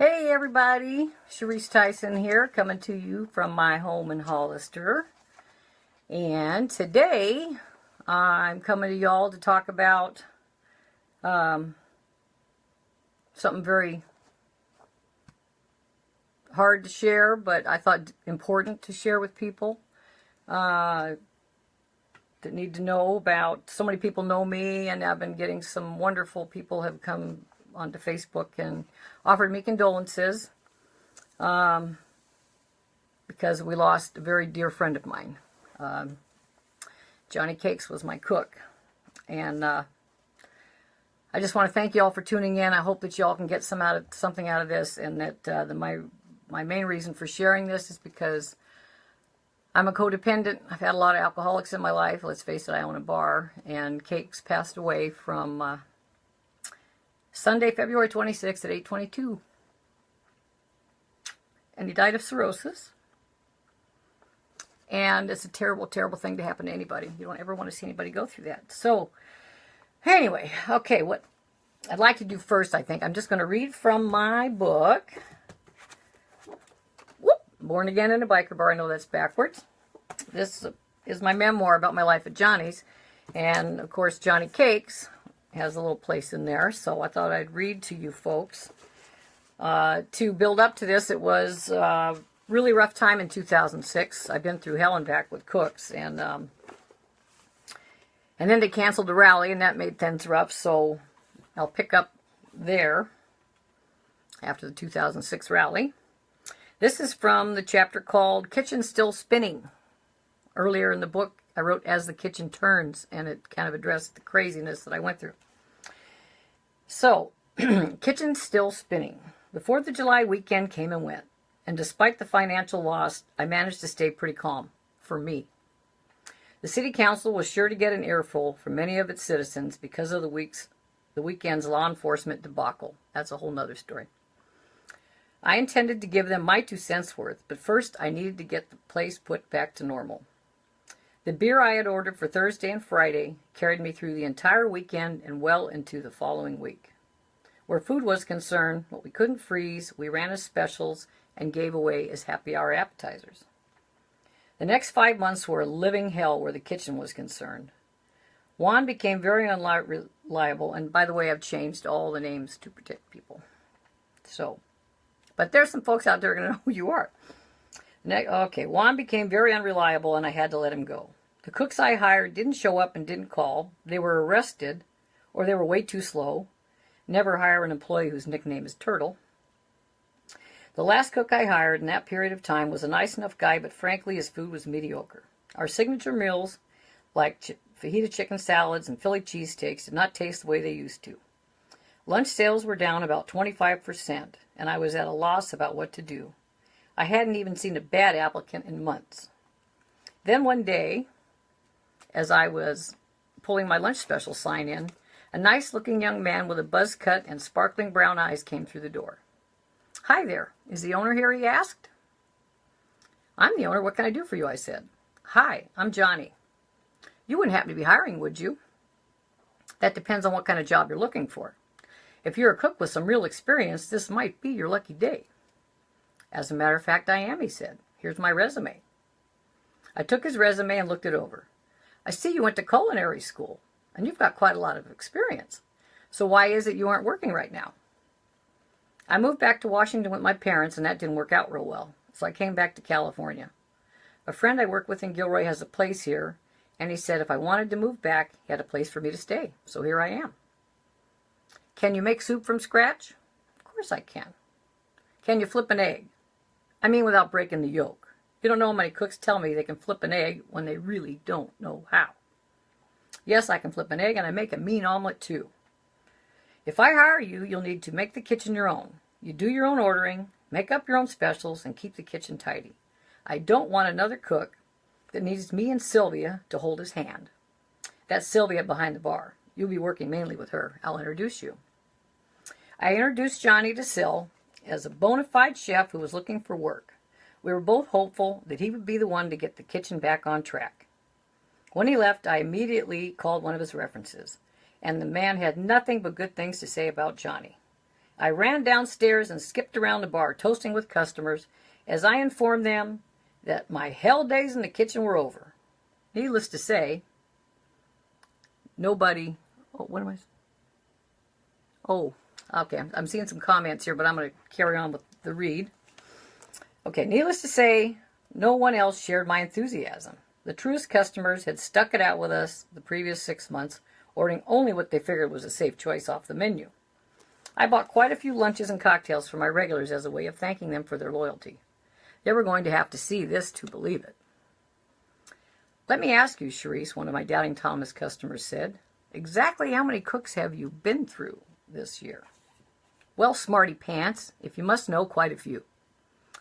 Hey everybody, Charisse Tyson here, coming to you from my home in Hollister. And today, I'm coming to y'all to talk about something very hard to share, but I thought important to share with people that need to know about. So many people know me, and I've been getting some wonderful people have come onto Facebook and offered me condolences because we lost a very dear friend of mine. Jonny Cakes was my cook, and I just want to thank you all for tuning in. I hope that y'all can get something out of this, and that my main reason for sharing this is because I'm a codependent. I've had a lot of alcoholics in my life. Let's face it, I own a bar, and Cakes passed away from Sunday, February 26th at 8:22. And he died of cirrhosis. And it's a terrible, terrible thing to happen to anybody. You don't ever want to see anybody go through that. So, anyway, okay, what I'd like to do first, I think, I'm just going to read from my book. Born Again in a Biker Bar. I know that's backwards. This is my memoir about my life at Johnny's. And, of course, Jonny Cakes has a little place in there, so I thought I'd read to you folks. To build up to this, it was a really rough time in 2006. I've been through hell and back with cooks, and then they canceled the rally, and that made things rough, so I'll pick up there after the 2006 rally. This is from the chapter called Kitchen Still Spinning. Earlier in the book, I wrote As the Kitchen Turns, and it kind of addressed the craziness that I went through. So, kitchen still spinning. The 4th of July weekend came and went, and despite the financial loss, I managed to stay pretty calm, for me. The city council was sure to get an earful from many of its citizens because of the weekend's law enforcement debacle. That's a whole nother story. I intended to give them my 2 cents worth, but first I needed to get the place put back to normal. The beer I had ordered for Thursday and Friday carried me through the entire weekend and well into the following week. Where food was concerned, what we couldn't freeze, we ran as specials and gave away as happy hour appetizers. The next 5 months were a living hell where the kitchen was concerned. Juan became very unreliable, and by the way, I've changed all the names to protect people. So, but there's some folks out there going to know who you are. Okay, Juan became very unreliable, and I had to let him go. The cooks I hired didn't show up and didn't call. They were arrested, or they were way too slow. Never hire an employee whose nickname is Turtle. The last cook I hired in that period of time was a nice enough guy, but frankly, his food was mediocre. Our signature meals, like fajita chicken salads and Philly cheesesteaks, did not taste the way they used to. Lunch sales were down about 25%, and I was at a loss about what to do. I hadn't even seen a bad applicant in months. Then one day, as I was pulling my lunch special sign in, a nice-looking young man with a buzz cut and sparkling brown eyes came through the door. "Hi there. Is the owner here?" he asked. "I'm the owner. What can I do for you?" I said. "Hi, I'm Jonny. You wouldn't happen to be hiring, would you?" "That depends on what kind of job you're looking for. If you're a cook with some real experience, this might be your lucky day." "As a matter of fact, I am," he said. "Here's my resume." I took his resume and looked it over. "I see you went to culinary school, and you've got quite a lot of experience. So why is it you aren't working right now?" "I moved back to Washington with my parents, and that didn't work out real well. So I came back to California. A friend I work with in Gilroy has a place here, and he said if I wanted to move back, he had a place for me to stay. So here I am." "Can you make soup from scratch?" "Of course I can." "Can you flip an egg? I mean without breaking the yolk. You don't know how many cooks tell me they can flip an egg when they really don't know how." "Yes, I can flip an egg, and I make a mean omelet too." "If I hire you, you'll need to make the kitchen your own. You do your own ordering, make up your own specials, and keep the kitchen tidy. I don't want another cook that needs me and Sylvia to hold his hand. That's Sylvia behind the bar. You'll be working mainly with her. I'll introduce you." I introduced Jonny to Syl as a bona fide chef who was looking for work. We were both hopeful that he would be the one to get the kitchen back on track. When he left, I immediately called one of his references, and the man had nothing but good things to say about Jonny. I ran downstairs and skipped around the bar, toasting with customers, as I informed them that my hell days in the kitchen were over. Needless to say, nobody... Oh, what am I... Oh, okay, I'm seeing some comments here, but I'm going to carry on with the read. Okay, needless to say, no one else shared my enthusiasm. The truest customers had stuck it out with us the previous 6 months, ordering only what they figured was a safe choice off the menu. I bought quite a few lunches and cocktails for my regulars as a way of thanking them for their loyalty. They were going to have to see this to believe it. Let me ask you, Charisse, one of my Doubting Thomas customers said, exactly how many cooks have you been through this year? Well, smarty pants, if you must know, quite a few.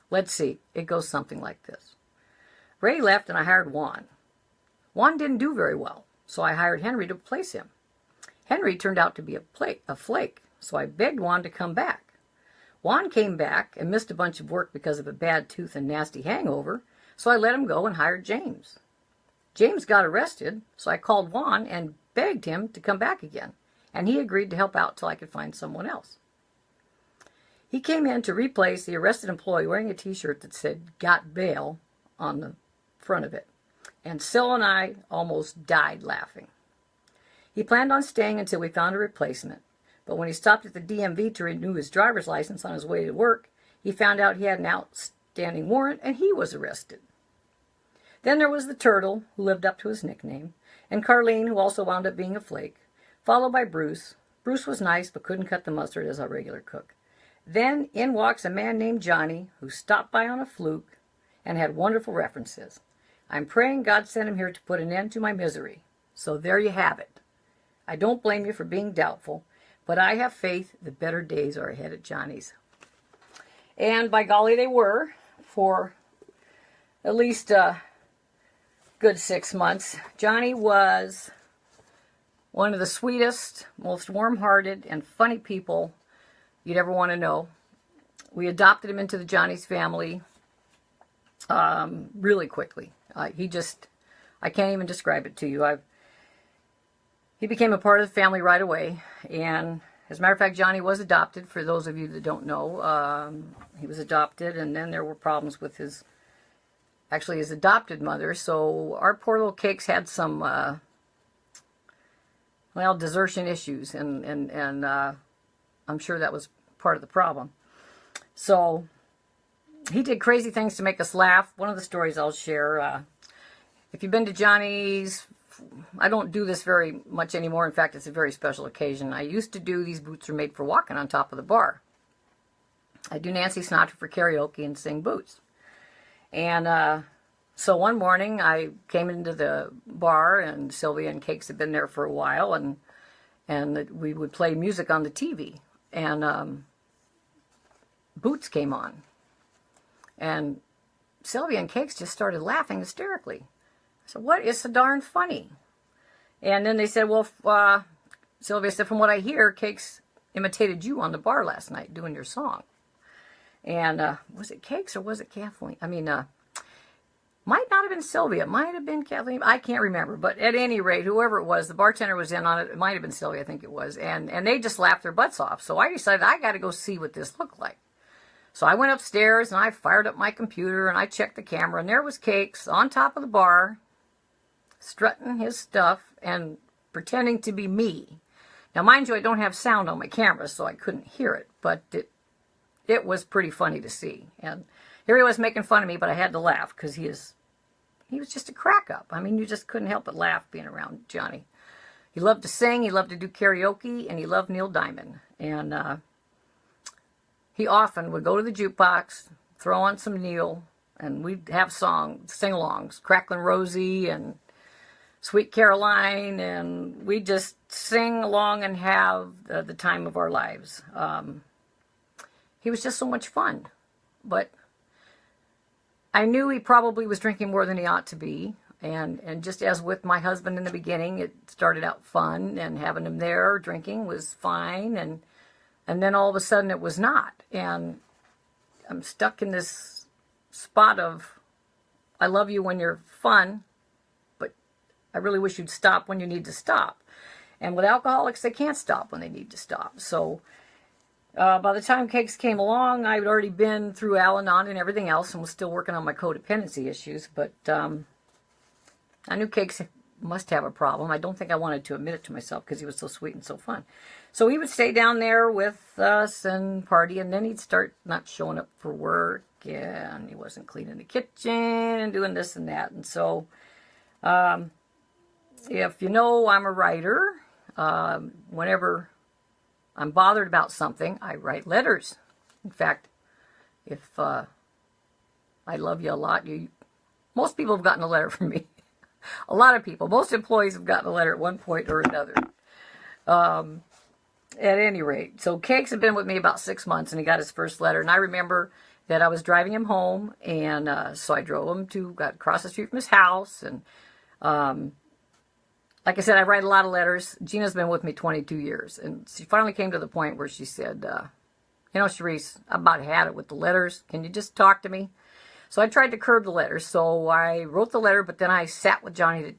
Let's see, it goes something like this. Ray left and I hired Juan. Juan didn't do very well, so I hired Henry to replace him. Henry turned out to be a flake, so I begged Juan to come back. Juan came back and missed a bunch of work because of a bad tooth and nasty hangover, so I let him go and hired James. James got arrested, so I called Juan and begged him to come back again, and he agreed to help out till I could find someone else. He came in to replace the arrested employee wearing a t-shirt that said, "Got bail," on the front of it, and Syl and I almost died laughing. He planned on staying until we found a replacement, but when he stopped at the DMV to renew his driver's license on his way to work, he found out he had an outstanding warrant and he was arrested. Then there was the Turtle, who lived up to his nickname, and Carlene, who also wound up being a flake, followed by Bruce. Bruce was nice but couldn't cut the mustard as our regular cook. Then in walks a man named Jonny, who stopped by on a fluke and had wonderful references. I'm praying God sent him here to put an end to my misery. So there you have it. I don't blame you for being doubtful, but I have faith the better days are ahead at Johnny's. And by golly, they were, for at least a good 6 months. Jonny was one of the sweetest, most warm-hearted, and funny people you'd ever want to know. We adopted him into the Johnny's family really quickly. I can't even describe it to you. He became a part of the family right away, and as a matter of fact, Jonny was adopted. For those of you that don't know, he was adopted, and then there were problems with his adopted mother. So our poor little cakes had some, desertion issues, and I'm sure that was part of the problem. So he did crazy things to make us laugh. One of the stories I'll share, if you've been to Johnny's, I don't do this very much anymore. In fact, it's a very special occasion. I used to do These Boots Are Made for Walking on top of the bar. I do Nancy Sinatra for karaoke and sing Boots. And so one morning I came into the bar, and Sylvia and Cakes had been there for a while, and we would play music on the TV. And Boots came on. And Sylvia and Cakes just started laughing hysterically. I said, what is so darn funny? And then they said, well, Sylvia said, from what I hear, Cakes imitated you on the bar last night doing your song. And was it Cakes or was it Kathleen? Might not have been Sylvia. It might have been Kathleen. I can't remember. But at any rate, whoever it was, the bartender was in on it. It might have been Sylvia, I think it was. And they just laughed their butts off. So I decided I got to go see what this looked like. So I went upstairs and I fired up my computer and I checked the camera. And there was Cakes on top of the bar, strutting his stuff and pretending to be me. Now, mind you, I don't have sound on my camera, so I couldn't hear it. But it was pretty funny to see. And here he was making fun of me, but I had to laugh because he was just a crack-up. I mean, you just couldn't help but laugh being around Jonny. He loved to sing, he loved to do karaoke, and he loved Neil Diamond. And he often would go to the jukebox, throw on some Neil, and we'd have sing-alongs, Cracklin' Rosie and Sweet Caroline, and we'd just sing along and have the time of our lives. He was just so much fun. But I knew he probably was drinking more than he ought to be. And just as with my husband in the beginning, it started out fun, and having him there drinking was fine. And then all of a sudden it was not. And I'm stuck in this spot of, I love you when you're fun, but I really wish you'd stop when you need to stop. And with alcoholics, they can't stop when they need to stop. So By the time Cakes came along, I'd already been through Al-Anon and everything else and was still working on my codependency issues. But I knew Cakes must have a problem. I don't think I wanted to admit it to myself because he was so sweet and so fun. So he would stay down there with us and party, and then he'd start not showing up for work, and he wasn't cleaning the kitchen and doing this and that. And so if you know, I'm a writer. Whenever I'm bothered about something, I write letters. In fact, if I love you a lot, most people have gotten a letter from me. A lot of people, most employees have gotten a letter at one point or another. At any rate, so Cakes had been with me about 6 months, and he got his first letter. And I remember that I was driving him home, and so I drove him got across the street from his house. And like I said, I write a lot of letters. Gina's been with me 22 years, and she finally came to the point where she said, you know, Charisse, I about had it with the letters. Can you just talk to me? So I tried to curb the letters. So I wrote the letter, but then I sat with Jonny to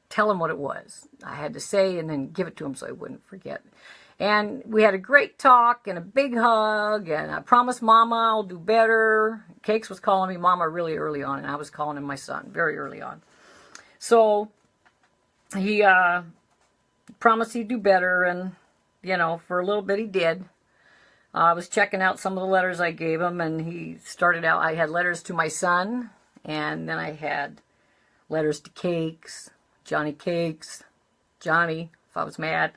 tell him what it was. I had to say and then give it to him so he wouldn't forget. And we had a great talk and a big hug, and I promised Mama I'll do better. Cakes was calling me Mama really early on, and I was calling him my son very early on. So he promised he'd do better, and, you know, for a little bit he did. I was checking out some of the letters I gave him, and he started out, I had letters to my son, and then I had letters to Cakes, Jonny Cakes, Jonny, if I was mad.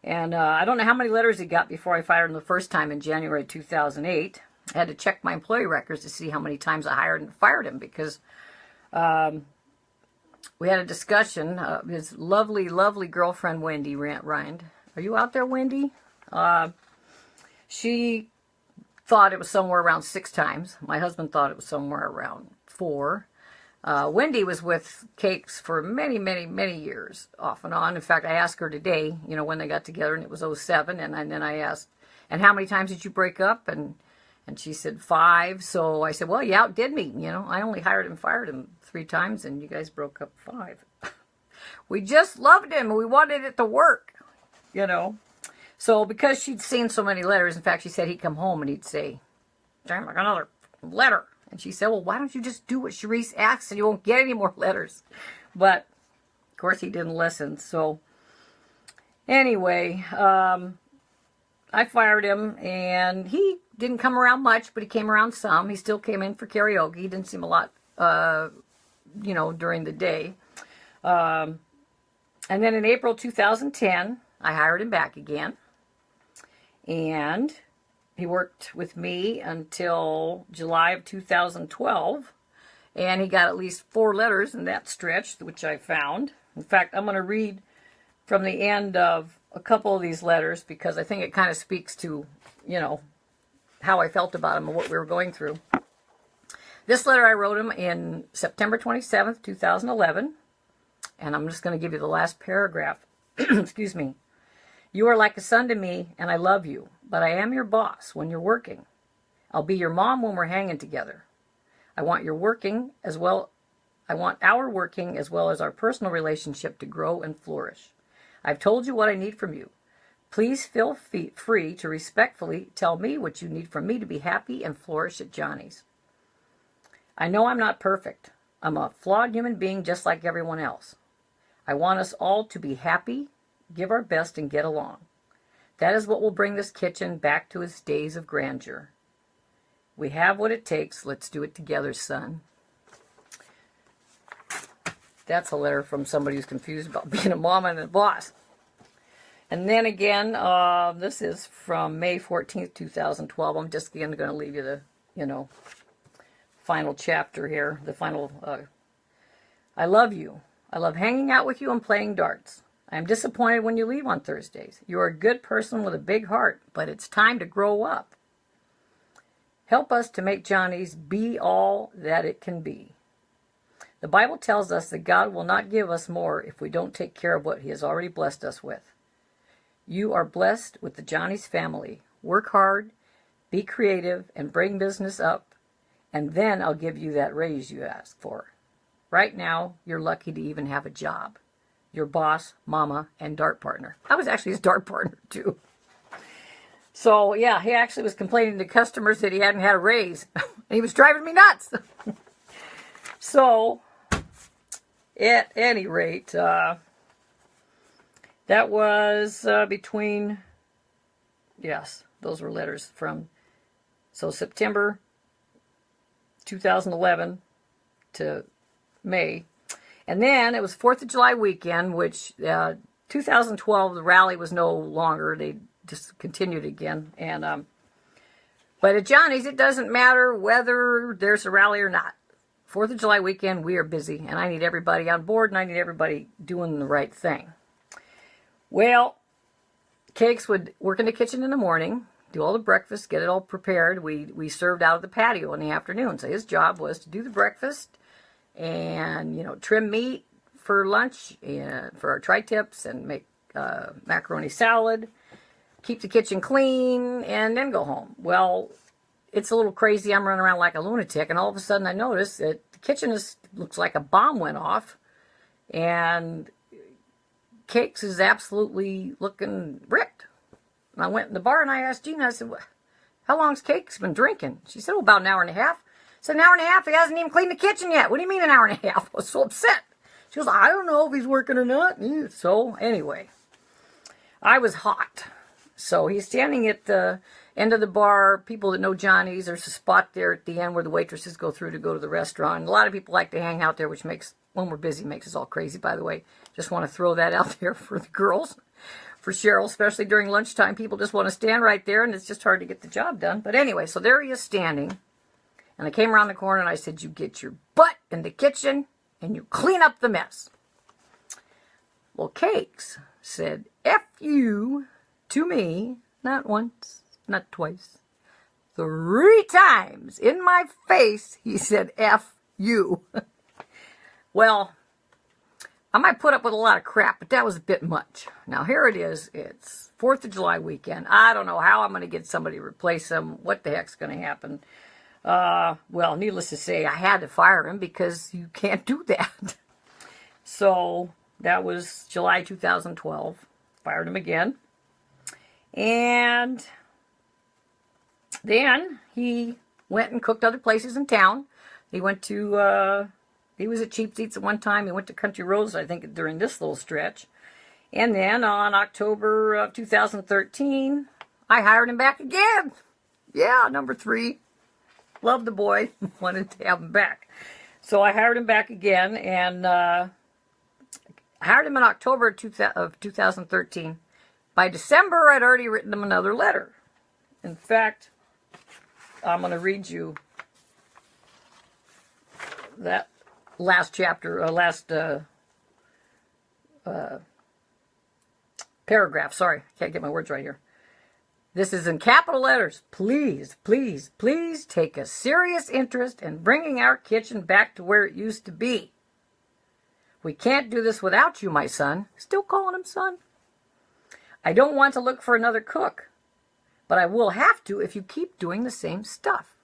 And I don't know how many letters he got before I fired him the first time in January 2008. I had to check my employee records to see how many times I hired and fired him, because we had a discussion. His lovely, lovely girlfriend, Wendy Rind. Are you out there, Wendy? She thought it was somewhere around 6 times. My husband thought it was somewhere around 4. Wendy was with Cakes for many, many, many years, off and on. In fact, I asked her today, you know, when they got together, and it was 2007, and then I asked, and how many times did you break up? And she said 5. So I said, well, you outdid me. You know, I only hired and fired him 3 times, and you guys broke up 5. We just loved him, and we wanted it to work, you know. So because she'd seen so many letters, in fact, she said he'd come home and he'd say, damn, I got another letter. And she said, well, why don't you just do what Charisse asks and you won't get any more letters? But, of course, he didn't listen. So, anyway, I fired him, and he didn't come around much, but he came around some. He still came in for karaoke. He didn't seem a lot, you know, during the day. And then in April 2010, I hired him back again. And he worked with me until July of 2012, and he got at least 4 letters in that stretch, which I found. In fact, I'm going to read from the end of a couple of these letters because I think it kind of speaks to, you know, how I felt about him and what we were going through. This letter I wrote him in September 27th, 2011, and I'm just going to give you the last paragraph. Excuse me. You are like a son to me, and I love you, but I am your boss when you're working. I'll be your mom when we're hanging together. I want your working as well. I want our working as well as our personal relationship to grow and flourish. I've told you what I need from you. Please feel free to respectfully tell me what you need from me to be happy and flourish at Jonny's. I know I'm not perfect. I'm a flawed human being just like everyone else. I want us all to be happy, give our best, and get along. That is what will bring this kitchen back to its days of grandeur. We have what it takes. Let's do it together, son. That's a letter from somebody who's confused about being a mom and a boss. And then again, this is from May 14th, 2012. I'm just again going to leave you the, you know, final chapter here. The final, I love you. I love hanging out with you and playing darts. I am disappointed when you leave on Thursdays. You are a good person with a big heart, but it's time to grow up. Help us to make Jonny's be all that it can be. The Bible tells us that God will not give us more if we don't take care of what He has already blessed us with. You are blessed with the Jonny's family. Work hard, be creative, and bring business up, and then I'll give you that raise you asked for. Right now, you're lucky to even have a job. Your boss, mama, and dart partner. I was actually his dart partner, too. So, yeah, he actually was complaining to customers that he hadn't had a raise. He was driving me nuts. So, at any rate, that was between, yes, those were letters from, so September 2011 to May. And then it was 4th of July weekend, which 2012, the rally was no longer. They just continued again. And but at Johnny's, it doesn't matter whether there's a rally or not. 4th of July weekend, we are busy, and I need everybody on board, and I need everybody doing the right thing. Well, Cakes would work in the kitchen in the morning, do all the breakfast, get it all prepared. We served out of the patio in the afternoon, so his job was to do the breakfast and, you know, trim meat for lunch and for our tri-tips and make macaroni salad, keep the kitchen clean, and then go home. Well, it's a little crazy. I'm running around like a lunatic, and all of a sudden I notice that the kitchen looks like a bomb went off, and Cakes is absolutely looking ripped. And I went in the bar and I asked Gina, I said, how long's Cakes been drinking? She said, oh, about an hour and a half. I said, an hour and a half? He hasn't even cleaned the kitchen yet. What do you mean an hour and a half? I was so upset. She goes, I don't know if he's working or not. So anyway, I was hot. So he's standing at the end of the bar. People that know Johnny's, there's a spot there at the end where the waitresses go through to go to the restaurant. And a lot of people like to hang out there, which makes, when we're busy, makes us all crazy, by the way. Just want to throw that out there for the girls. For Cheryl, especially during lunchtime, people just want to stand right there, and it's just hard to get the job done. But anyway, so there he is standing. And I came around the corner, and I said, you get your butt in the kitchen, and you clean up the mess. Well, Cakes said, F you to me, not once, not twice, 3 times in my face, he said, F you. Well, I might put up with a lot of crap, but that was a bit much. Now, here it is. It's 4th of July weekend. I don't know how I'm going to get somebody to replace him. What the heck's going to happen? Well, needless to say, I had to fire him because you can't do that. So that was July 2012. Fired him again. And then he went and cooked other places in town. He went to... he was at Cheap Seats at one time. He went to Country Rose, I think, during this little stretch. And then on October of 2013, I hired him back again. Yeah, number 3. Loved the boy. Wanted to have him back. So I hired him back again, and I hired him in October of 2013. By December, I'd already written him another letter. In fact, I'm going to read you that last chapter, paragraph. Sorry, I can't get my words right here. This is in capital letters. Please, please, please take a serious interest in bringing our kitchen back to where it used to be. We can't do this without you, my son. Still calling him son. I don't want to look for another cook, but I will have to if you keep doing the same stuff.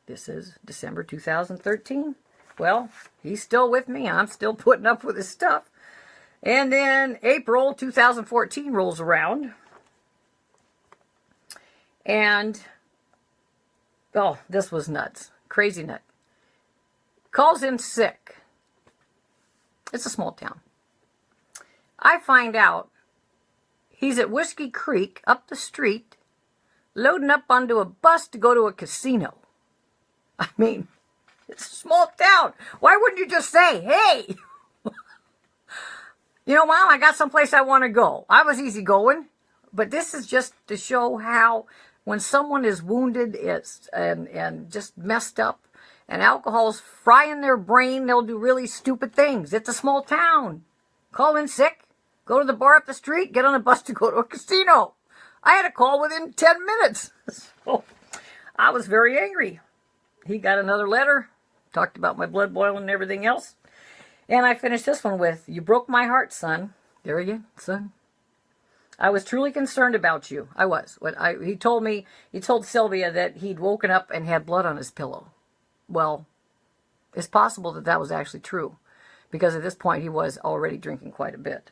This is December 2013. Well, he's still with me. I'm still putting up with his stuff. And then April 2014 rolls around. And, oh, this was nuts. Crazy nut. Calls in sick. It's a small town. I find out he's at Whiskey Creek up the street, loading up onto a bus to go to a casino. I mean, it's a small town. Why wouldn't you just say, hey, you know, Mom, I got someplace I want to go. I was easy going. But this is just to show how when someone is wounded and just messed up and alcohol's frying their brain, they'll do really stupid things. It's a small town. Call in sick, go to the bar up the street, get on a bus to go to a casino. I had a call within 10 minutes. So I was very angry. He got another letter, talked about my blood boiling and everything else. And I finished this one with, you broke my heart, son. There again, son. I was truly concerned about you. I was. He told Sylvia that he'd woken up and had blood on his pillow. Well, it's possible that that was actually true, because at this point he was already drinking quite a bit.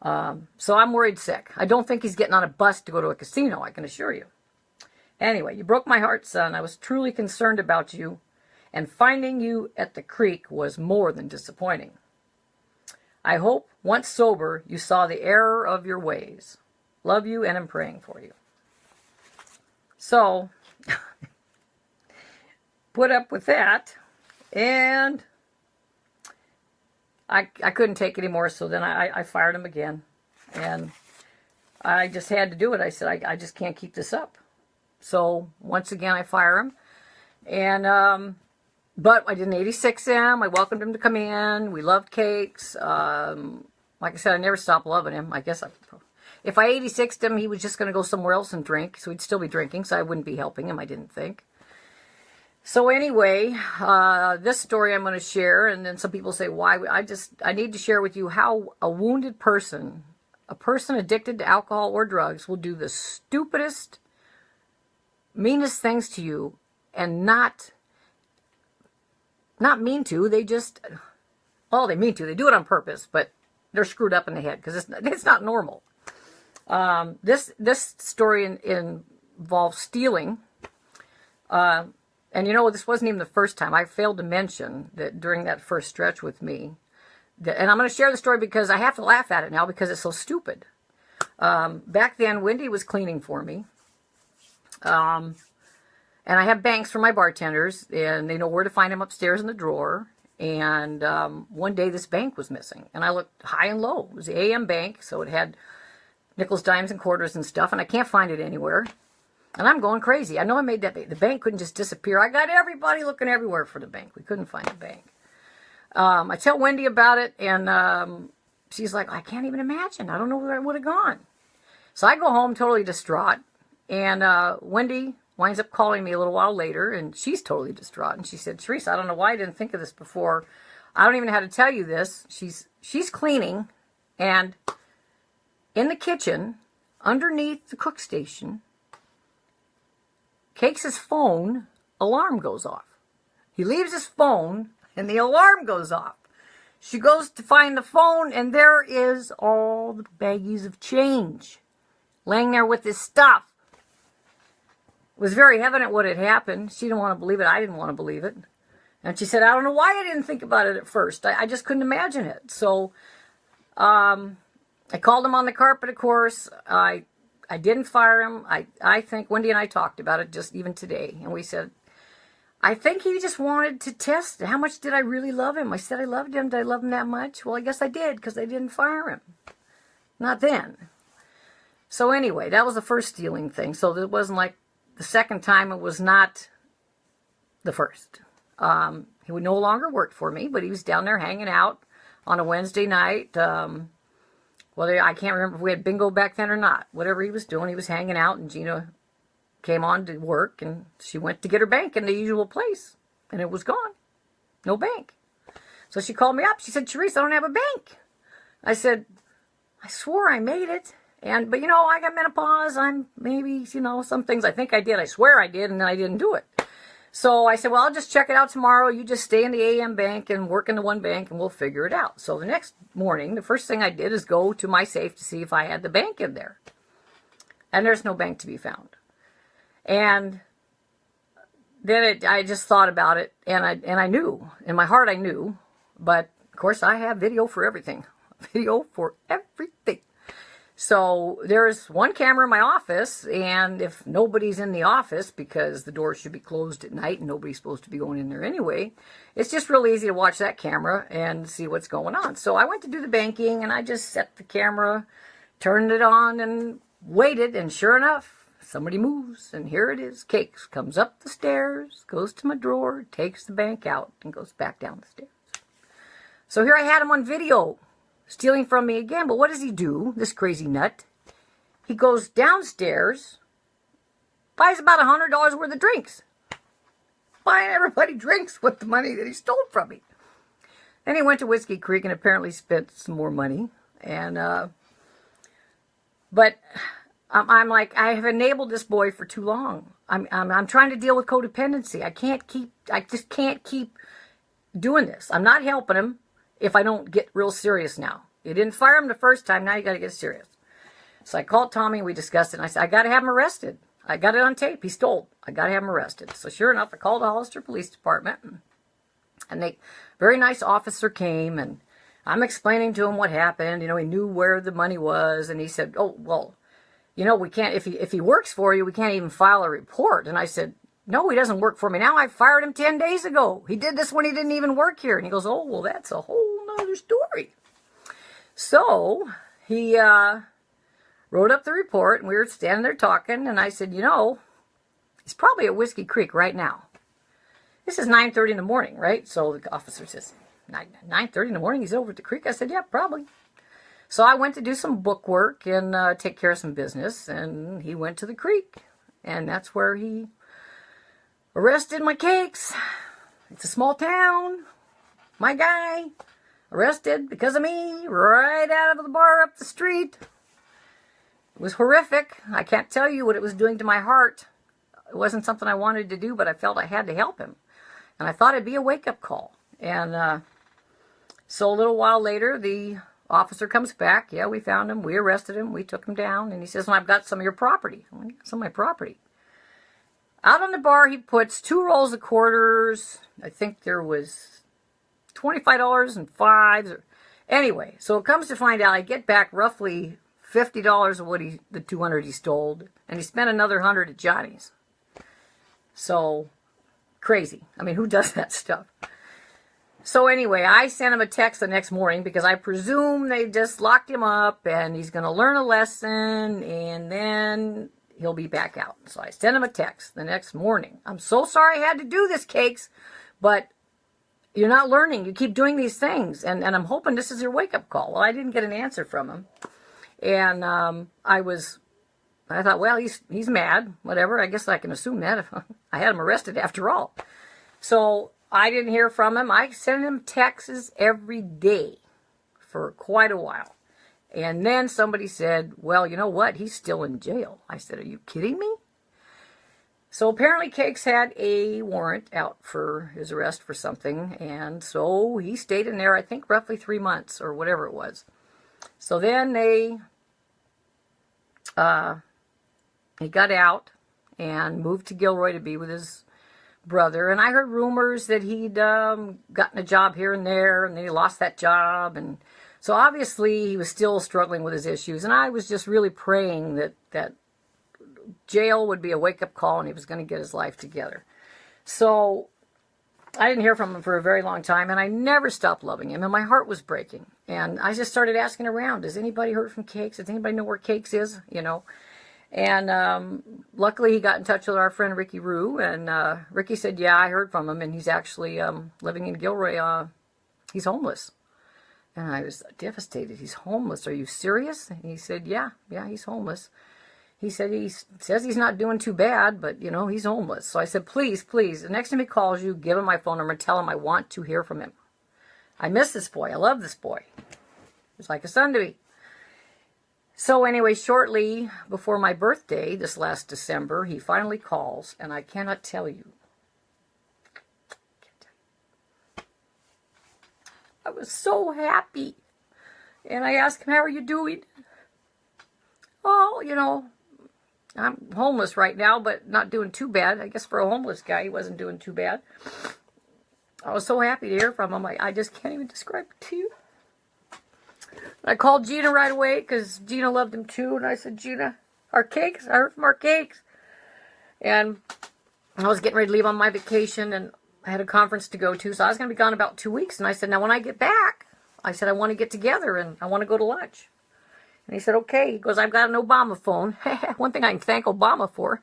So I'm worried sick. I don't think he's getting on a bus to go to a casino, I can assure you. Anyway, you broke my heart, son. I was truly concerned about you, and finding you at the creek was more than disappointing. I hope, once sober, you saw the error of your ways. Love you, and am praying for you. So, put up with that, and I couldn't take it anymore, so then I fired him again. And I just had to do it. I said, I just can't keep this up. So, once again, I fire him. And, but I didn't 86 him. I welcomed him to come in. We loved cakes. Like I said, I never stopped loving him. I guess if I 86'd him, he was just going to go somewhere else and drink. So he'd still be drinking, so I wouldn't be helping him, I didn't think. So anyway, this story I'm going to share, and then some people say, why? I need to share with you how a wounded person, a person addicted to alcohol or drugs, will do the stupidest, meanest things to you, and not mean to. They just, well, they mean to. They do it on purpose, but they're screwed up in the head because it's not normal. This story involves stealing. And you know, this wasn't even the first time. I failed to mention that during that first stretch with me, and I'm going to share the story because I have to laugh at it now because it's so stupid. Back then, Wendy was cleaning for me. And I have banks for my bartenders, and they know where to find them upstairs in the drawer. And one day, this bank was missing. And I looked high and low. It was the AM bank, so it had nickels, dimes, and quarters and stuff, and I can't find it anywhere. And I'm going crazy. I know I made that bank. The bank couldn't just disappear. I got everybody looking everywhere for the bank. We couldn't find the bank. I tell Wendy about it, and she's like, I can't even imagine. I don't know where it would have gone. So I go home totally distraught, and Wendy winds up calling me a little while later, and she's totally distraught. And she said, Charisse, I don't know why I didn't think of this before. I don't even know how to tell you this. She's cleaning, and in the kitchen, underneath the cook station, Cakes' phone alarm goes off. He leaves his phone, and the alarm goes off. She goes to find the phone, and there is all the baggies of change laying there with his stuff. It was very evident what had happened. She didn't want to believe it. I didn't want to believe it. And she said, I don't know why I didn't think about it at first. I just couldn't imagine it. So I called him on the carpet, of course. I didn't fire him. I think Wendy and I talked about it just even today. And we said, I think he just wanted to test how much did I really love him. I said I loved him. Did I love him that much? Well, I guess I did because I didn't fire him. Not then. So anyway, that was the first stealing thing. So it wasn't like the second time. It was not the first. He would no longer work for me, but he was down there hanging out on a Wednesday night. Well, I can't remember if we had bingo back then or not. Whatever he was doing, he was hanging out, and Gina came on to work, and she went to get her bank in the usual place, and it was gone. No bank. So she called me up. She said, Charisse, I don't have a bank. I said, I swore I made it. But, you know, I got menopause. I'm maybe, you know, some things I think I did. I swear I did, and then I didn't do it. So I said, well, I'll just check it out tomorrow. You just stay in the AM bank and work in the one bank, and we'll figure it out. So the next morning, the first thing I did is go to my safe to see if I had the bank in there. And there's no bank to be found. And then I just thought about it, and I knew. In my heart, I knew. But, of course, I have video for everything. Video for everything. So there's one camera in my office, and if nobody's in the office, because the doors should be closed at night and nobody's supposed to be going in there anyway, it's just real easy to watch that camera and see what's going on. So I went to do the banking, and I just set the camera, turned it on, and waited, and sure enough, somebody moves, and here it is. Cakes comes up the stairs, goes to my drawer, takes the bank out, and goes back down the stairs. So here I had him on video, stealing from me again. But what does he do, this crazy nut? He goes downstairs, buys about $100 worth of drinks. Buying everybody drinks with the money that he stole from me. Then he went to Whiskey Creek and apparently spent some more money. And, but I'm like, I have enabled this boy for too long. I'm trying to deal with codependency. I just can't keep doing this. I'm not helping him if I don't get real serious now. You didn't fire him the first time. Now you got to get serious. So I called Tommy and we discussed it. And I said, I got to have him arrested. I got it on tape. He stole. I got to have him arrested. So sure enough, I called the Hollister Police Department. And they, very nice officer came, and I'm explaining to him what happened. You know, he knew where the money was. And he said, oh, well, you know, we can't, if he works for you, we can't even file a report. And I said, no, he doesn't work for me now. I fired him 10 days ago. He did this when he didn't even work here. And he goes, oh, well, that's a whole nother story. So he wrote up the report, and we were standing there talking, and I said, you know, he's probably at Whiskey Creek right now. This is 9:30 in the morning, right? So the officer says, 9:30 in the morning, he's over at the creek? I said, yeah, probably. So I went to do some book work and take care of some business, and he went to the creek, and that's where he arrested my cakes. It's a small town. My guy arrested because of me right out of the bar up the street. It was horrific. I can't tell you what it was doing to my heart. It wasn't something I wanted to do, but I felt I had to help him. And I thought it'd be a wake-up call. And so a little while later, the officer comes back. Yeah, we found him. We arrested him. We took him down. And he says, well, I've got some of your property. I went, some of my property. Out on the bar, he puts 2 rolls of quarters. I think there was $25 and 5s. Anyway, so it comes to find out, I get back roughly $50 of what the $200 he stole. And he spent another $100 at Johnny's. So crazy. I mean, who does that stuff? So anyway, I sent him a text the next morning because I presume they just locked him up and he's going to learn a lesson and then he'll be back out. So I sent him a text the next morning. I'm so sorry I had to do this, Cakes, but you're not learning. You keep doing these things, and I'm hoping this is your wake-up call. Well, I didn't get an answer from him. And I thought, well, he's mad, whatever. I guess I can assume that if I had him arrested after all. So I didn't hear from him. I sent him texts every day for quite a while. And then somebody said, well, you know what? He's still in jail. I said, are you kidding me? So apparently Cakes had a warrant out for his arrest for something. And so he stayed in there, I think, roughly 3 months or whatever it was. So then he got out and moved to Gilroy to be with his brother. And I heard rumors that he'd gotten a job here and there, and then he lost that job. And so obviously he was still struggling with his issues. And I was just really praying that jail would be a wake-up call and he was going to get his life together. So I didn't hear from him for a very long time, and I never stopped loving him, and my heart was breaking. And I just started asking around, has anybody heard from Cakes? Does anybody know where Cakes is? You know. And luckily he got in touch with our friend Ricky Rue, and Ricky said, yeah, I heard from him, and he's actually living in Gilroy. He's homeless. And I was devastated. He's homeless. Are you serious? And he said, yeah, he's homeless. He said he says he's not doing too bad, but, you know, he's homeless. So I said, please, the next time he calls you, give him my phone number and tell him I want to hear from him. I miss this boy. I love this boy. He's like a son to me. So anyway, shortly before my birthday, this last December, he finally calls, and I cannot tell you. I was so happy. And I asked him, how are you doing? Oh, you know, I'm homeless right now, but not doing too bad. I guess for a homeless guy, he wasn't doing too bad. I was so happy to hear from him. I just can't even describe it to you. I called Gina right away because Gina loved him too. And I said, Gina, our Cakes, I heard from our Cakes. And I was getting ready to leave on my vacation, and I had a conference to go to. So I was going to be gone about 2 weeks. And I said, now when I get back, I said, I want to get together and I want to go to lunch. And he said, okay. He goes, I've got an Obama phone. One thing I can thank Obama for.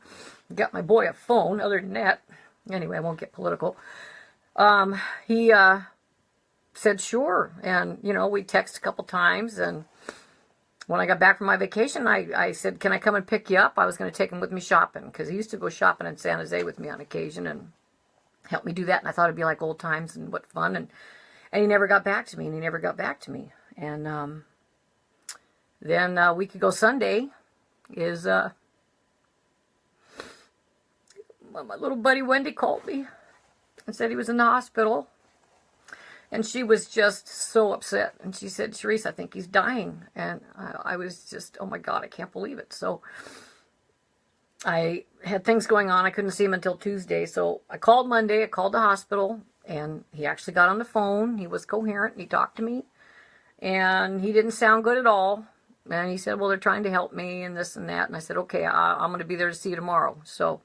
I got my boy a phone. Other than that, anyway, I won't get political. He said, sure. And, you know, we texted a couple times. And when I got back from my vacation, I said, can I come and pick you up? I was going to take him with me shopping, because he used to go shopping in San Jose with me on occasion and help me do that. And I thought it'd be like old times and what fun. And he never got back to me, And then a week ago Sunday is my little buddy Wendy called me and said he was in the hospital. And she was just so upset. And she said, Charisse, I think he's dying. And I was just, oh my God, I can't believe it. So I had things going on. I couldn't see him until Tuesday. So I called Monday. I called the hospital. And he actually got on the phone. He was coherent. And he talked to me. And he didn't sound good at all. And he said, well, they're trying to help me and this and that. And I said, okay, I'm going to be there to see you tomorrow. So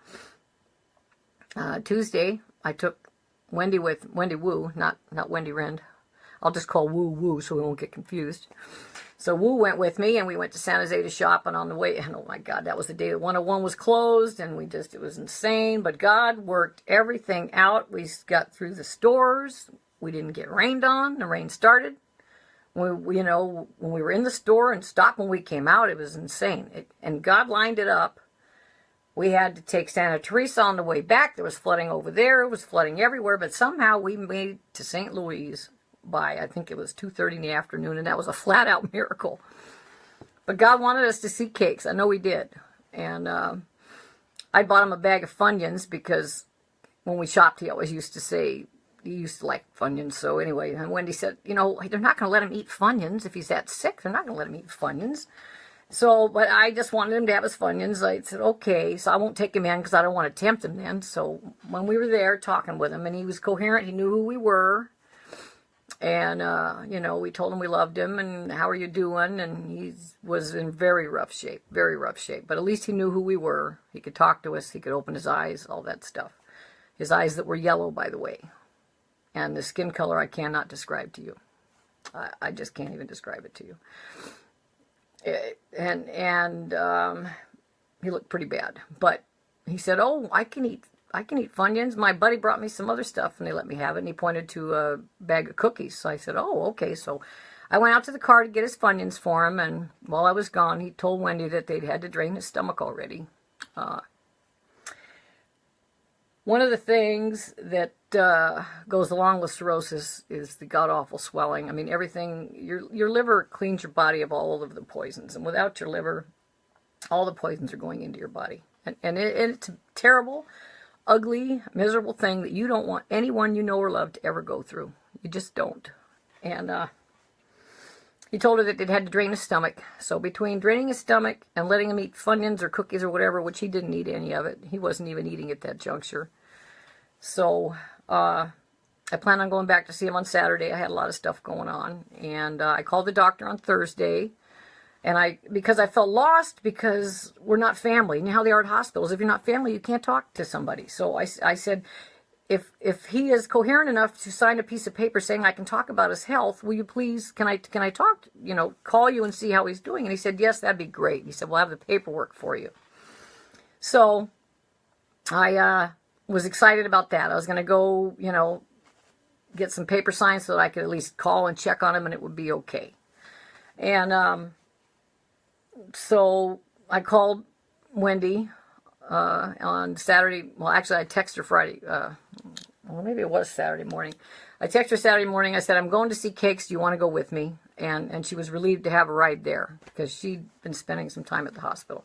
Tuesday, I took Wendy Woo, not Wendy Rend. I'll just call Woo Woo so we won't get confused. So Woo went with me, and we went to San Jose to shop. And on the way, and oh my God, that was the day that 101 was closed, and it was insane. But God worked everything out. We got through the stores. We didn't get rained on. The rain started. When we were in the store and stopped when we came out, it was insane. And God lined it up. We had to take Santa Teresa on the way back. There was flooding over there. It was flooding everywhere. But somehow we made it to St. Louis by, I think it was 2:30 in the afternoon. And that was a flat-out miracle. But God wanted us to see cakes. I know he did. And I bought him a bag of Funyuns because when we shopped, he always used to say, he used to like Funyuns. So anyway, and Wendy said, they're not going to let him eat Funyuns. If he's that sick, they're not going to let him eat Funyuns. So, but I just wanted him to have his Funyuns. I said, okay, so I won't take him in because I don't want to tempt him then. So when we were there talking with him, and he was coherent, he knew who we were. And, we told him we loved him and how are you doing? And he was in very rough shape. But at least he knew who we were. He could talk to us. He could open his eyes, all that stuff. His eyes that were yellow, by the way. And the skin color I cannot describe to you. I just can't even describe it to you. He looked pretty bad. But he said, oh, I can eat Funyuns. My buddy brought me some other stuff, and they let me have it. And he pointed to a bag of cookies. So I said, oh, okay. So I went out to the car to get his Funyuns for him. And while I was gone, he told Wendy that they'd had to drain his stomach already. One of the things that goes along with cirrhosis is the god-awful swelling. I mean, everything, your liver cleans your body of all of the poisons. And without your liver, all the poisons are going into your body. And it's a terrible, ugly, miserable thing that you don't want anyone you know or love to ever go through. You just don't. And he told her that they'd had to drain his stomach. So between draining his stomach and letting him eat Funyuns or cookies or whatever, which he didn't eat any of it. He wasn't even eating at that juncture. So I plan on going back to see him on Saturday. I had a lot of stuff going on. And I called the doctor on Thursday. And because I felt lost because we're not family. You know how they are at hospitals. If you're not family, you can't talk to somebody. So I said, if he is coherent enough to sign a piece of paper saying I can talk about his health, will you please, can I talk, call you and see how he's doing? And he said, yes, that'd be great. He said, we'll have the paperwork for you. So I was excited about that. I was going to go, get some paper signed so that I could at least call and check on him and it would be okay. And so I called Wendy on Saturday. Well, actually, I texted her Friday. Well, maybe it was Saturday morning. I texted her Saturday morning. I said, I'm going to see Cakes. Do you want to go with me? And she was relieved to have a ride there because she'd been spending some time at the hospital.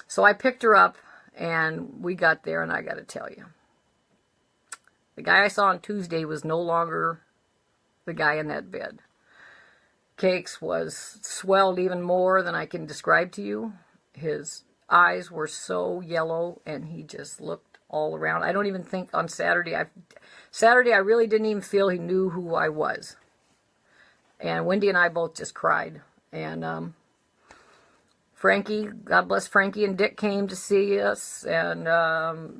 So I picked her up, and we got there, and I got to tell you, the guy I saw on Tuesday was no longer the guy in that bed. Cakes was swelled even more than I can describe to you. His eyes were so yellow, and he just looked all around. I don't even think on Saturday, I really didn't even feel he knew who I was. And Wendy and I both just cried. And Frankie, God bless Frankie and Dick, came to see us, and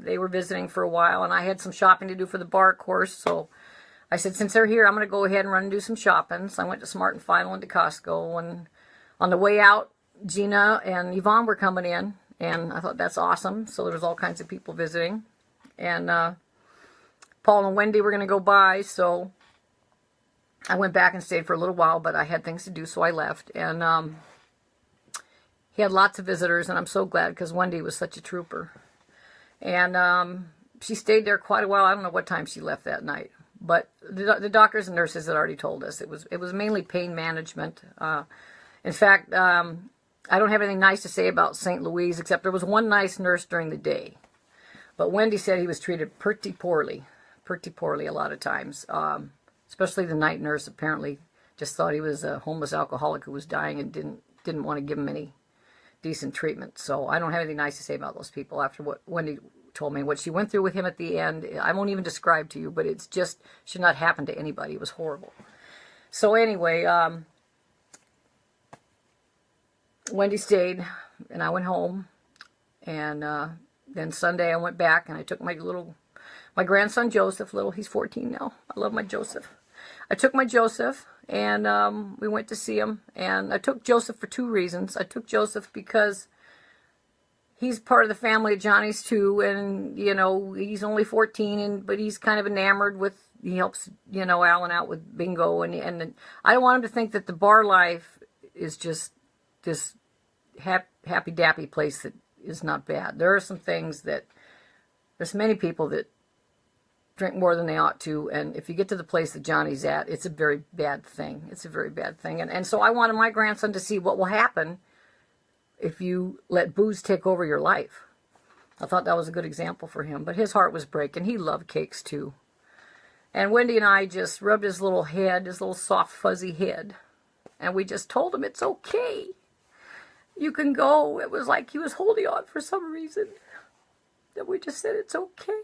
they were visiting for a while, and I had some shopping to do for the bar course, so I said, since they're here, I'm going to go ahead and run and do some shopping. So I went to Smart & Final and to Costco, and on the way out, Gina and Yvonne were coming in, and I thought, that's awesome. So there was all kinds of people visiting, and Paul and Wendy were going to go by, so I went back and stayed for a little while, but I had things to do, so I left, and he had lots of visitors, and I'm so glad, because Wendy was such a trooper, and she stayed there quite a while. I don't know what time she left that night. But the doctors and nurses had already told us it was mainly pain management. In fact, I don't have anything nice to say about St. Louis, except there was one nice nurse during the day. But Wendy said he was treated pretty poorly a lot of times, especially the night nurse apparently just thought he was a homeless alcoholic who was dying and didn't want to give him any decent treatment. So I don't have anything nice to say about those people after what Wendy told me. What she went through with him at the end, I won't even describe to you, but it's just should not happen to anybody. It was horrible. So anyway, Wendy stayed, and I went home, and then Sunday I went back, and I took my grandson Joseph, he's 14 now. I love my Joseph. I took my Joseph, and we went to see him, and I took Joseph for 2 reasons. I took Joseph because he's part of the family of Johnny's too, and, you know, he's only 14, but he's kind of enamored with, he helps, you know, Alan out with bingo, and I don't want him to think that the bar life is just this happy-dappy place that is not bad. There are some things that, there's many people that drink more than they ought to, and if you get to the place that Johnny's at, it's a very bad thing. It's a very bad thing, and so I wanted my grandson to see what will happen if you let booze take over your life. I thought that was a good example for him, but his heart was breaking. He loved cakes too. And Wendy and I just rubbed his little head, his little soft fuzzy head, and we just told him it's okay. You can go. It was like he was holding on for some reason. And we just said, it's okay.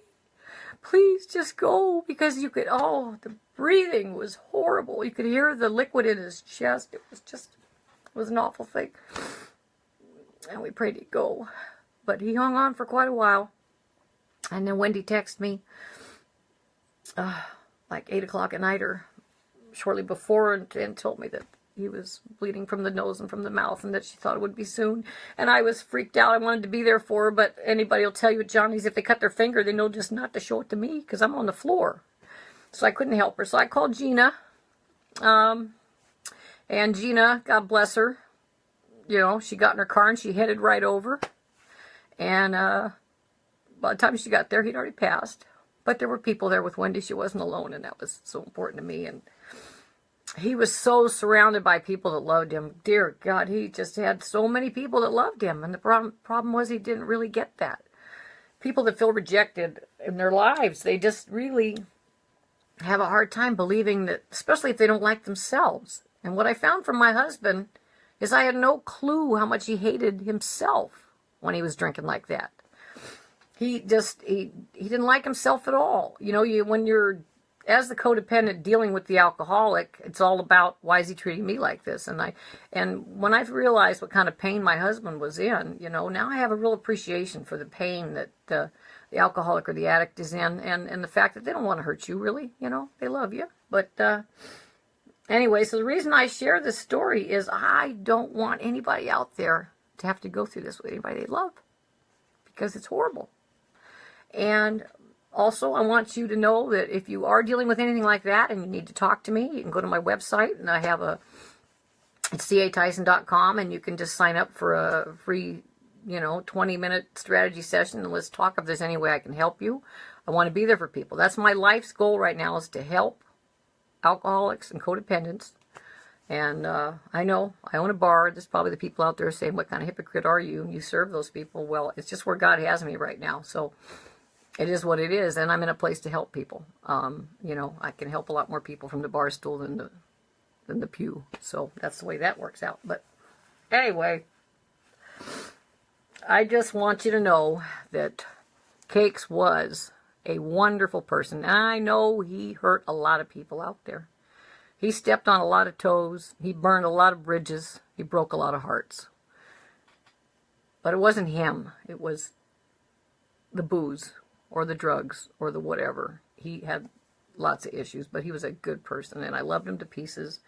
Please just go, because you could, the breathing was horrible. You could hear the liquid in his chest. It was an awful thing. And we prayed he'd go. But he hung on for quite a while. And then Wendy texted me like 8 o'clock at night or shortly before and told me that he was bleeding from the nose and from the mouth and that she thought it would be soon. And I was freaked out. I wanted to be there for her, but anybody will tell you at Johnny's, if they cut their finger, they know just not to show it to me because I'm on the floor. So I couldn't help her. So I called Gina. And Gina, God bless her, you know, she got in her car and she headed right over. And by the time she got there, he'd already passed. But there were people there with Wendy. She wasn't alone, and that was so important to me. And he was so surrounded by people that loved him. Dear God, he just had so many people that loved him. And the problem was he didn't really get that. People that feel rejected in their lives, they just really have a hard time believing that, especially if they don't like themselves. And what I found from my husband is I had no clue how much he hated himself when he was drinking like that. He didn't like himself at all. You know, when you're, as the codependent dealing with the alcoholic, it's all about, why is he treating me like this? And when I've realized what kind of pain my husband was in, you know, now I have a real appreciation for the pain that the alcoholic or the addict is in, and the fact that they don't want to hurt you, really, you know, they love you. But anyway, so the reason I share this story is I don't want anybody out there to have to go through this with anybody they love, because it's horrible. And also, I want you to know that if you are dealing with anything like that and you need to talk to me, you can go to my website, and I have it's catyson.com, and you can just sign up for a free, 20-minute strategy session, and let's talk if there's any way I can help you. I want to be there for people. That's my life's goal right now, is to help alcoholics and codependents. And I know, I own a bar. There's probably the people out there saying, what kind of hypocrite are you? You serve those people. Well, it's just where God has me right now. So it is what it is, and I'm in a place to help people. I can help a lot more people from the bar stool than the pew. So that's the way that works out. But anyway, I just want you to know that Cakes was a wonderful person. And I know he hurt a lot of people out there. He stepped on a lot of toes. He burned a lot of bridges. He broke a lot of hearts. But it wasn't him. It was the booze or the drugs or the whatever. He had lots of issues, but he was a good person, and I loved him to pieces.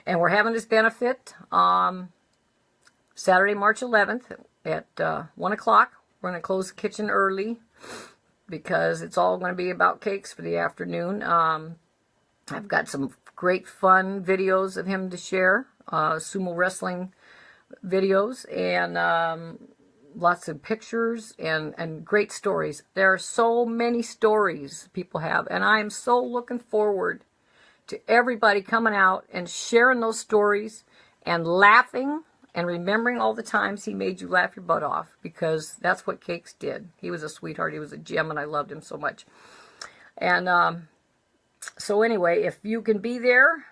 And we're having this benefit Saturday, March 11th at 1 o'clock. We're going to close the kitchen early because it's all going to be about cakes for the afternoon. I've got some great fun videos of him to share, sumo wrestling videos, and lots of pictures and great stories. There are so many stories people have, and I am so looking forward to everybody coming out and sharing those stories and laughing and remembering all the times he made you laugh your butt off, because that's what Cakes did. He was a sweetheart. He was a gem, and I loved him so much. And So anyway, if you can be there,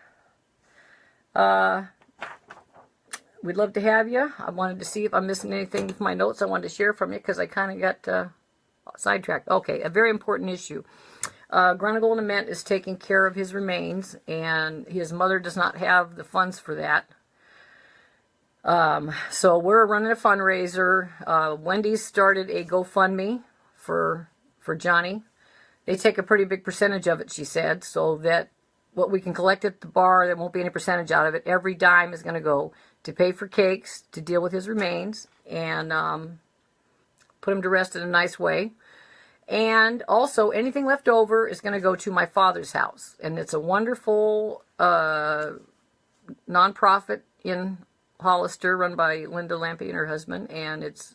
we'd love to have you. I wanted to see if I'm missing anything with my notes I wanted to share from you, because I kind of got sidetracked. Okay, a very important issue. Grunnagle Lament is taking care of his remains, and his mother does not have the funds for that. So we're running a fundraiser. Wendy's started a GoFundMe for Jonny. They take a pretty big percentage of it, she said, so that what we can collect at the bar, there won't be any percentage out of it. Every dime is going to go to pay for cakes, to deal with his remains, and put him to rest in a nice way. And also, anything left over is going to go to my father's house. And it's a wonderful nonprofit in Hollister, run by Linda Lampe and her husband. And it's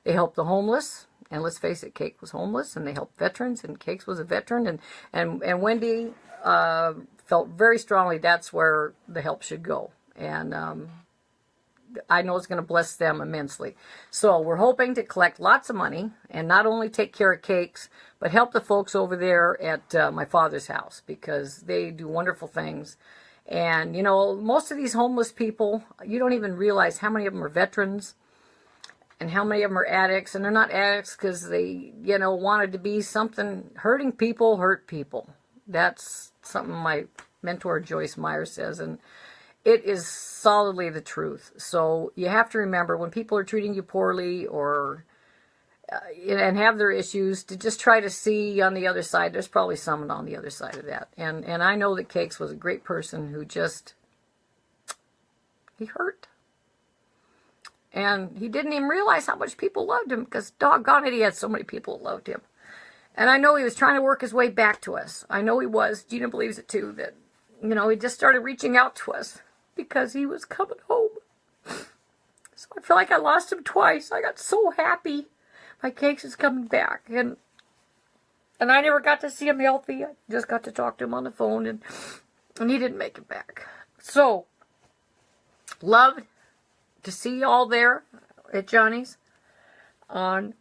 they help the homeless. And let's face it, Cake was homeless. And they help veterans. And Cakes was a veteran. And Wendy felt very strongly that's where the help should go. And I know it's going to bless them immensely. So we're hoping to collect lots of money and not only take care of Cakes, but help the folks over there at my father's house, because they do wonderful things. And, you know, most of these homeless people, you don't even realize how many of them are veterans and how many of them are addicts. And they're not addicts because they, you know, wanted to be something. Hurting people hurt people. That's something my mentor Joyce Meyer says. And it is solidly the truth. So you have to remember, when people are treating you poorly or and have their issues, to just try to see on the other side. There's probably someone on the other side of that. And I know that Cakes was a great person who just, he hurt. And he didn't even realize how much people loved him, because doggone it, he had so many people that loved him. And I know he was trying to work his way back to us. I know he was. Gina believes it too, that, you know, he just started reaching out to us, because he was coming home. So I feel like I lost him twice. I got so happy my Cakes is coming back. And I never got to see him healthy. I just got to talk to him on the phone, and he didn't make it back. So, love to see you all there at Johnny's on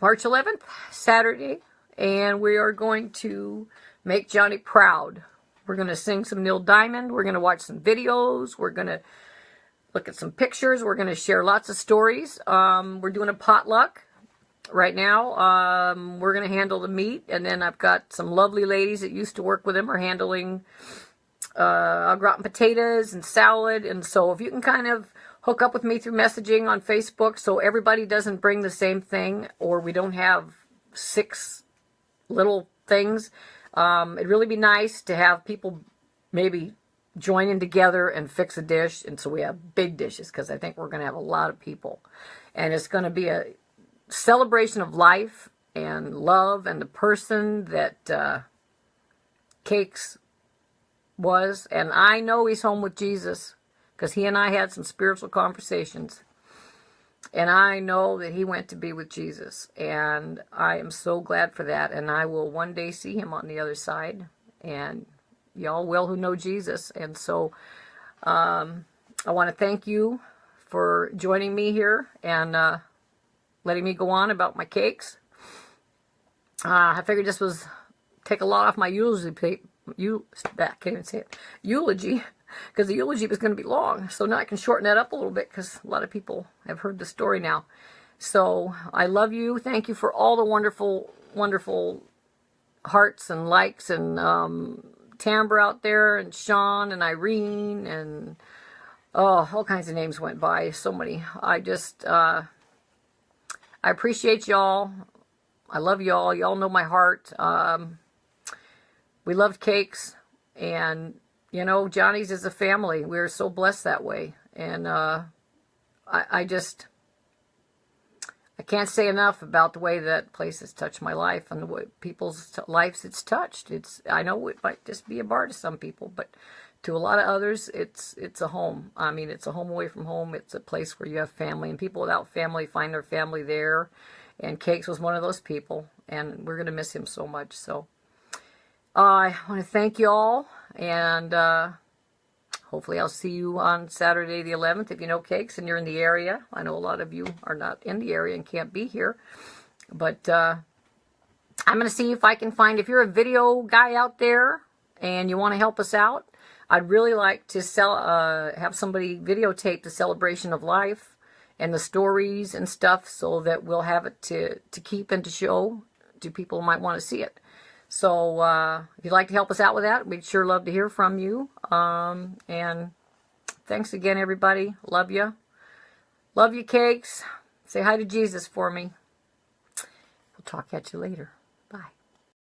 March 11th, Saturday. And we are going to make Jonny proud. We're going to sing some Neil Diamond. We're going to watch some videos. We're going to look at some pictures. We're going to share lots of stories. We're doing a potluck right now. We're going to handle the meat. And then I've got some lovely ladies that used to work with him are handling au gratin potatoes and salad. And so if you can kind of hook up with me through messaging on Facebook, so everybody doesn't bring the same thing, or we don't have 6 little things. It'd really be nice to have people maybe join in together and fix a dish. And so we have big dishes, because I think we're going to have a lot of people. And it's going to be a celebration of life and love and the person that Cakes was. And I know he's home with Jesus, because he and I had some spiritual conversations. And I know that he went to be with Jesus. And I am so glad for that. And I will one day see him on the other side. And y'all will who know Jesus. And so I want to thank you for joining me here and letting me go on about my Cakes. I figured this was take a lot off my eulogy. Can't even say it. Eulogy. Because the eulogy was going to be long. So now I can shorten that up a little bit, because a lot of people have heard the story now. So I love you. Thank you for all the wonderful, wonderful hearts and likes. And Tambra out there, and Sean and Irene, and all kinds of names went by. So many. I just, I appreciate y'all. I love y'all. Y'all know my heart. We loved Cakes. And you know, Johnny's is a family. We're so blessed that way. And I can't say enough about the way that place has touched my life and the way people's lives it's touched. I know it might just be a bar to some people, but to a lot of others, it's a home. I mean, it's a home away from home. It's a place where you have family, and people without family find their family there. And Cakes was one of those people, and we're going to miss him so much. So I want to thank you all. And hopefully I'll see you on Saturday the 11th if you know Cakes and you're in the area. I know a lot of you are not in the area and can't be here. But I'm going to see if I can find, if you're a video guy out there and you want to help us out, I'd really like to have somebody videotape the celebration of life and the stories and stuff, so that we'll have it to keep and to show to people who might want to see it. So if you'd like to help us out with that, we'd sure love to hear from you. And thanks again, everybody. Love you. Love you, cakes. Say hi to Jesus for me. We'll talk at you later.